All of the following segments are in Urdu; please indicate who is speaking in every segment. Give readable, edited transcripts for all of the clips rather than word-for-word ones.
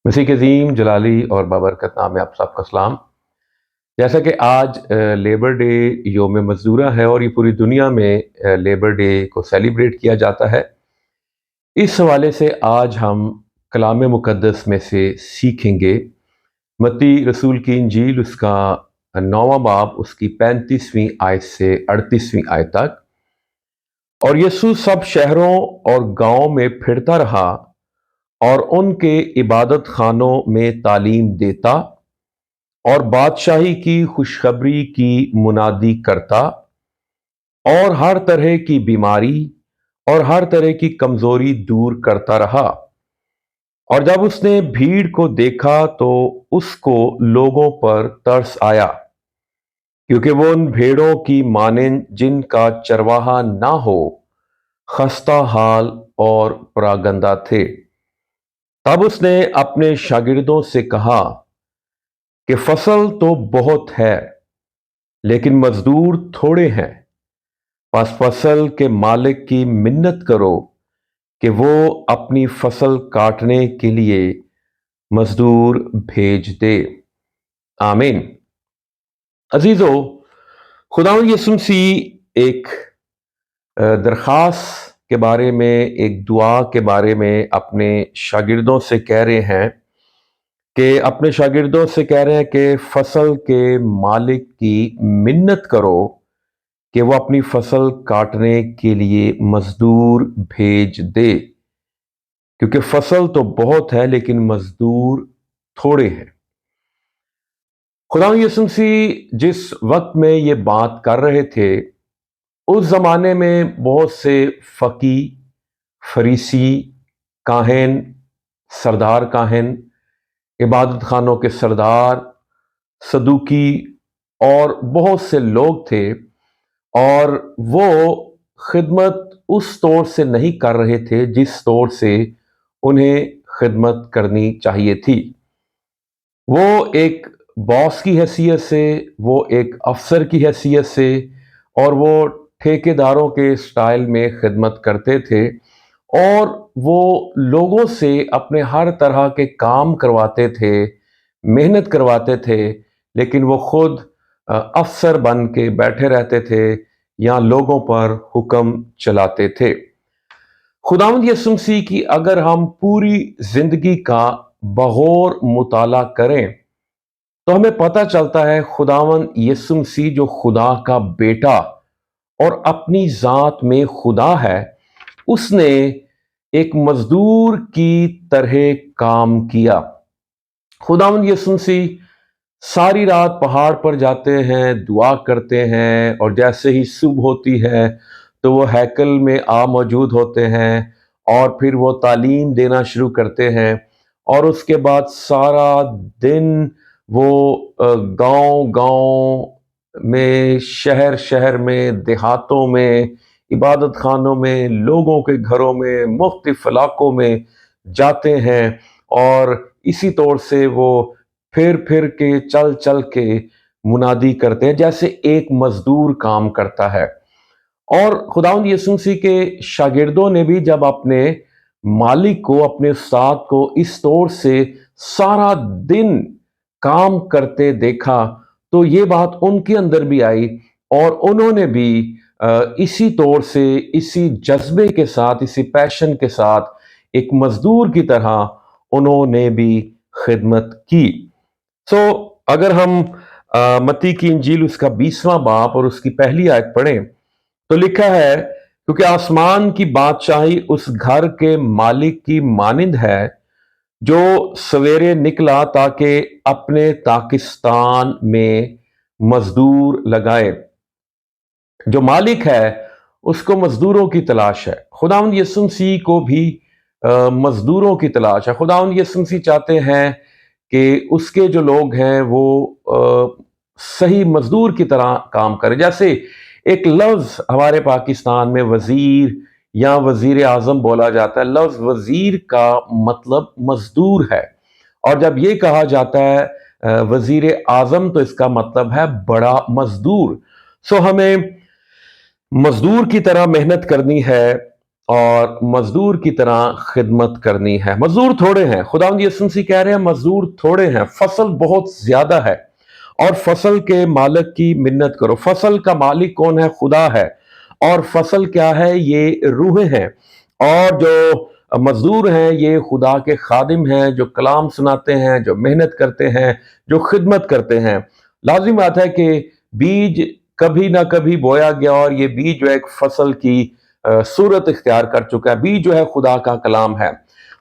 Speaker 1: مسیح کے عظیم جلالی اور بابرکت نام میں آپ سب کا سلام۔ جیسا کہ آج لیبر ڈے یوم مزدورہ ہے اور یہ پوری دنیا میں لیبر ڈے کو سیلیبریٹ کیا جاتا ہے، اس حوالے سے آج ہم کلام مقدس میں سے سیکھیں گے۔ متی رسول کی انجیل اس کا 9واں باب اس کی 35ویں آیت سے 38ویں آیت تک۔ اور یسوع سب شہروں اور گاؤں میں پھرتا رہا اور ان کے عبادت خانوں میں تعلیم دیتا اور بادشاہی کی خوشخبری کی منادی کرتا اور ہر طرح کی بیماری اور ہر طرح کی کمزوری دور کرتا رہا۔ اور جب اس نے بھیڑ کو دیکھا تو اس کو لوگوں پر ترس آیا، کیونکہ وہ ان بھیڑوں کی مانند جن کا چرواہا نہ ہو، خستہ حال اور پراگندہ تھے۔ تب اس نے اپنے شاگردوں سے کہا کہ فصل تو بہت ہے لیکن مزدور تھوڑے ہیں، پس فصل کے مالک کی منت کرو کہ وہ اپنی فصل کاٹنے کے لیے مزدور بھیج دے۔ آمین۔ عزیزو، خداوند یسوع مسیح ایک درخواست کے بارے میں، ایک دعا کے بارے میں اپنے شاگردوں سے کہہ رہے ہیں کہ فصل کے مالک کی منت کرو کہ وہ اپنی فصل کاٹنے کے لیے مزدور بھیج دے، کیونکہ فصل تو بہت ہے لیکن مزدور تھوڑے ہیں۔ خداوند یسوع مسیح جس وقت میں یہ بات کر رہے تھے، اس زمانے میں بہت سے فقی، فریسی، کاہن، سردار کاہن، عبادت خانوں کے سردار، صدوقی اور بہت سے لوگ تھے، اور وہ خدمت اس طور سے نہیں کر رہے تھے جس طور سے انہیں خدمت کرنی چاہیے تھی۔ وہ ایک باس کی حیثیت سے، وہ ایک افسر کی حیثیت سے، اور وہ ٹھیکیداروں کے سٹائل میں خدمت کرتے تھے، اور وہ لوگوں سے اپنے ہر طرح کے کام کرواتے تھے، محنت کرواتے تھے، لیکن وہ خود افسر بن کے بیٹھے رہتے تھے یا لوگوں پر حکم چلاتے تھے۔ خداوند یسوع مسیح کی اگر ہم پوری زندگی کا بغور مطالعہ کریں تو ہمیں پتہ چلتا ہے خداوند یسوع مسیح جو خدا کا بیٹا اور اپنی ذات میں خدا ہے، اس نے ایک مزدور کی طرح کام کیا۔ خداوند یسوع مسیح ساری رات پہاڑ پر جاتے ہیں، دعا کرتے ہیں، اور جیسے ہی صبح ہوتی ہے تو وہ ہیکل میں موجود ہوتے ہیں اور پھر وہ تعلیم دینا شروع کرتے ہیں، اور اس کے بعد سارا دن وہ گاؤں گاؤں میں، شہر شہر میں، دیہاتوں میں، عبادت خانوں میں، لوگوں کے گھروں میں، مختلف علاقوں میں جاتے ہیں، اور اسی طور سے وہ پھر کے چل چل کے منادی کرتے ہیں جیسے ایک مزدور کام کرتا ہے۔ اور خداوند یسوع مسیح کے شاگردوں نے بھی جب اپنے مالک کو، اپنے استاد کو اس طور سے سارا دن کام کرتے دیکھا تو یہ بات ان کے اندر بھی آئی، اور انہوں نے بھی اسی طور سے، اسی جذبے کے ساتھ، اسی پیشن کے ساتھ ایک مزدور کی طرح انہوں نے بھی خدمت کی۔ اگر ہم متی کی انجیل اس کا 20واں باب اور اس کی پہلی آیت پڑھیں تو لکھا ہے، کیونکہ آسمان کی بادشاہی اس گھر کے مالک کی مانند ہے جو سویرے نکلا تاکہ اپنے تاکستان میں مزدور لگائے۔ جو مالک ہے اس کو مزدوروں کی تلاش ہے۔ خداوند یسوع مسیح کو بھی مزدوروں کی تلاش ہے۔ خداوند یسوع مسیح چاہتے ہیں کہ اس کے جو لوگ ہیں وہ صحیح مزدور کی طرح کام کریں۔ جیسے ایک لفظ ہمارے پاکستان میں وزیر یا وزیر اعظم بولا جاتا ہے، لفظ وزیر کا مطلب مزدور ہے، اور جب یہ کہا جاتا ہے وزیر اعظم تو اس کا مطلب ہے بڑا مزدور۔ ہمیں مزدور کی طرح محنت کرنی ہے، اور مزدور کی طرح خدمت کرنی ہے۔ مزدور تھوڑے ہیں، خداوند یسوع مسیح کہہ رہے ہیں مزدور تھوڑے ہیں، فصل بہت زیادہ ہے، اور فصل کے مالک کی منت کرو۔ فصل کا مالک کون ہے؟ خدا ہے، اور فصل کیا ہے؟ یہ روحیں ہیں، اور جو مزدور ہیں یہ خدا کے خادم ہیں، جو کلام سناتے ہیں، جو محنت کرتے ہیں، جو خدمت کرتے ہیں۔ لازم بات ہے کہ بیج کبھی نہ کبھی بویا گیا، اور یہ بیج جو ایک فصل کی صورت اختیار کر چکا ہے۔ بیج جو ہے خدا کا کلام ہے،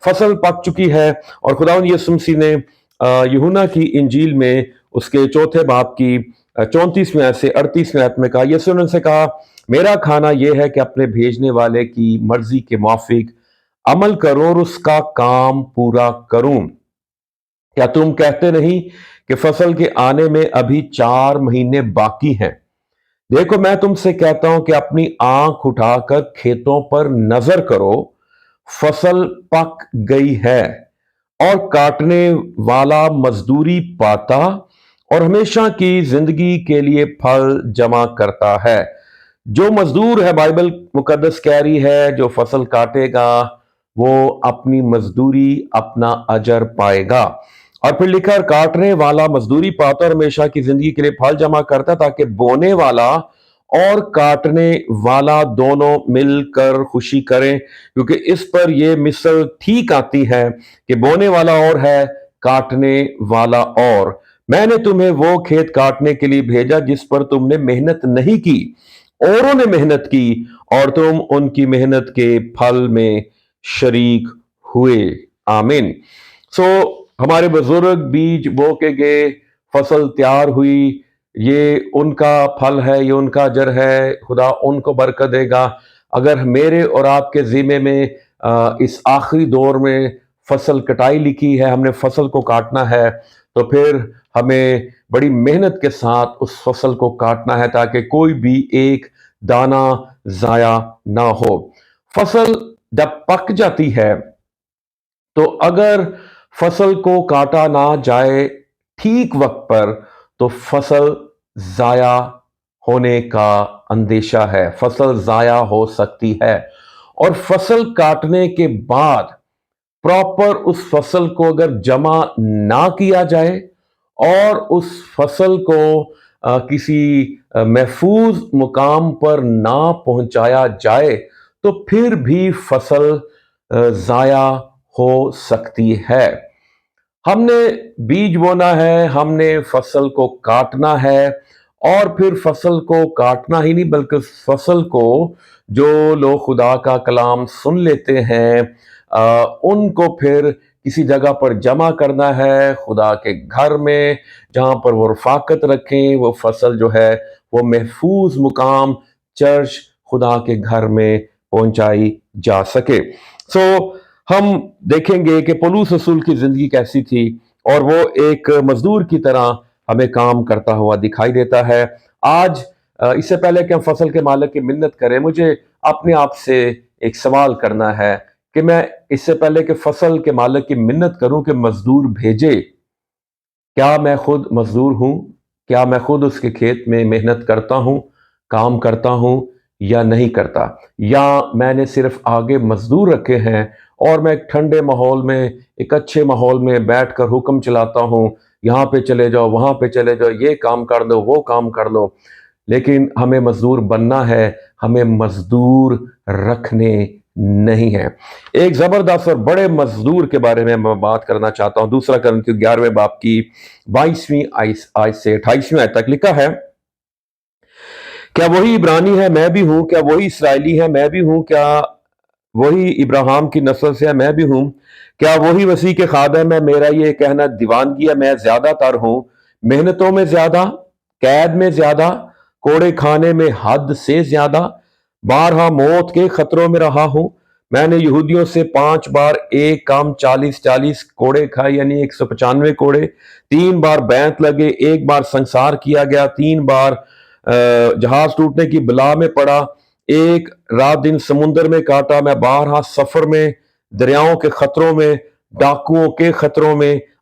Speaker 1: فصل پک چکی ہے، اور خداوند یسوع مسیح نے یوحنا کی انجیل میں اس کے چوتھے باب کی 34ویں آیت سے 38ویں آیت میں کہا، یسوع نے ان سے کہا میرا کھانا یہ ہے کہ اپنے بھیجنے والے کی مرضی کے موافق عمل کروں اور اس کا کام پورا کروں۔ کیا تم کہتے نہیں کہ فصل کے آنے میں ابھی 4 مہینے باقی ہیں؟ دیکھو میں تم سے کہتا ہوں کہ اپنی آنکھ اٹھا کر کھیتوں پر نظر کرو، فصل پک گئی ہے اور کاٹنے والا مزدوری پاتا اور ہمیشہ کی زندگی کے لیے پھل جمع کرتا ہے۔ جو مزدور ہے، بائبل مقدس کہہ رہی ہے، جو فصل کاٹے گا وہ اپنی مزدوری، اپنا اجر پائے گا۔ اور پھر لکھا کاٹنے والا مزدوری پاتا اور ہمیشہ کی زندگی کے لیے پھل جمع کرتا ہے، تاکہ بونے والا اور کاٹنے والا دونوں مل کر خوشی کریں، کیونکہ اس پر یہ مثل ٹھیک آتی ہے کہ بونے والا اور ہے، کاٹنے والا اور۔ میں نے تمہیں وہ کھیت کاٹنے کے لیے بھیجا جس پر تم نے محنت نہیں کی، اوروں نے محنت کی اور تم ان کی محنت کے پھل میں شریک ہوئے۔ آمین۔ ہمارے بزرگ بیج بو کے گئے، فصل تیار ہوئی، یہ ان کا پھل ہے، یہ ان کا اجر ہے، خدا ان کو برکت دے گا۔ اگر میرے اور آپ کے ذمے میں اس آخری دور میں فصل کٹائی لکھی ہے، ہم نے فصل کو کاٹنا ہے، تو پھر ہمیں بڑی محنت کے ساتھ اس فصل کو کاٹنا ہے، تاکہ کوئی بھی ایک دانہ ضائع نہ ہو۔ فصل جب پک جاتی ہے تو اگر فصل کو کاٹا نہ جائے ٹھیک وقت پر تو فصل ضائع ہونے کا اندیشہ ہے، فصل ضائع ہو سکتی ہے۔ اور فصل کاٹنے کے بعد پراپر اس فصل کو اگر جمع نہ کیا جائے اور اس فصل کو کسی محفوظ مقام پر نہ پہنچایا جائے تو پھر بھی فصل ضائع ہو سکتی ہے۔ ہم نے بیج بونا ہے، ہم نے فصل کو کاٹنا ہے، اور پھر فصل کو کاٹنا ہی نہیں بلکہ فصل کو جو لوگ خدا کا کلام سن لیتے ہیں ان کو پھر کسی جگہ پر جمع کرنا ہے، خدا کے گھر میں جہاں پر وہ رفاقت رکھیں، وہ فصل جو ہے وہ محفوظ مقام چرچ خدا کے گھر میں پہنچائی جا سکے۔ ہم دیکھیں گے کہ پولس رسول کی زندگی کیسی تھی، اور وہ ایک مزدور کی طرح ہمیں کام کرتا ہوا دکھائی دیتا ہے۔ آج اس سے پہلے کہ ہم فصل کے مالک کی منت کریں، مجھے اپنے آپ سے ایک سوال کرنا ہے کہ میں اس سے پہلے کہ فصل کے مالک کی منت کروں کہ مزدور بھیجے، کیا میں خود مزدور ہوں؟ کیا میں خود اس کے کھیت میں محنت کرتا ہوں، کام کرتا ہوں یا نہیں کرتا؟ یا میں نے صرف آگے مزدور رکھے ہیں اور میں ایک ٹھنڈے ماحول میں، ایک اچھے ماحول میں بیٹھ کر حکم چلاتا ہوں، یہاں پہ چلے جاؤ، وہاں پہ چلے جاؤ، یہ کام کر دو، وہ کام کر دو۔ لیکن ہمیں مزدور بننا ہے، ہمیں مزدور رکھنے نہیں ہے۔ ایک زبردست اور بڑے مزدور کے بارے میں بات کرنا چاہتا ہوں۔ دوسرا کرنتی 11ویں باب کی 22ویں آیت سے 28ویں آیت تک لکھا ہے، کیا وہی عبرانی ہے میں بھی ہوں؟ کیا وہی اسرائیلی ہے میں بھی ہوں؟ کیا وہی ابراہیم کی نسل سے ہے میں بھی ہوں؟ کیا وہی مسیح کے خادم ہے؟ میرا یہ کہنا دیوانگی ہے، میں زیادہ تر ہوں، محنتوں میں زیادہ، قید میں زیادہ، کوڑے کھانے میں حد سے زیادہ، بارہا موت کے خطروں میں رہا ہوں۔ میں نے یہودیوں سے 5 بار ایک کام 40 کوڑے کھائے، یعنی 195 کوڑے، 3 بار بیعت لگے، 1 بار سنسار کیا گیا، 3 بار جہاز ٹوٹنے کی بلا میں پڑا، 1 رات دن سمندر میں کاٹا، میں بارہا سفر میں، دریاؤں کے خطروں میں، ڈاکوؤں کے خطروں میں،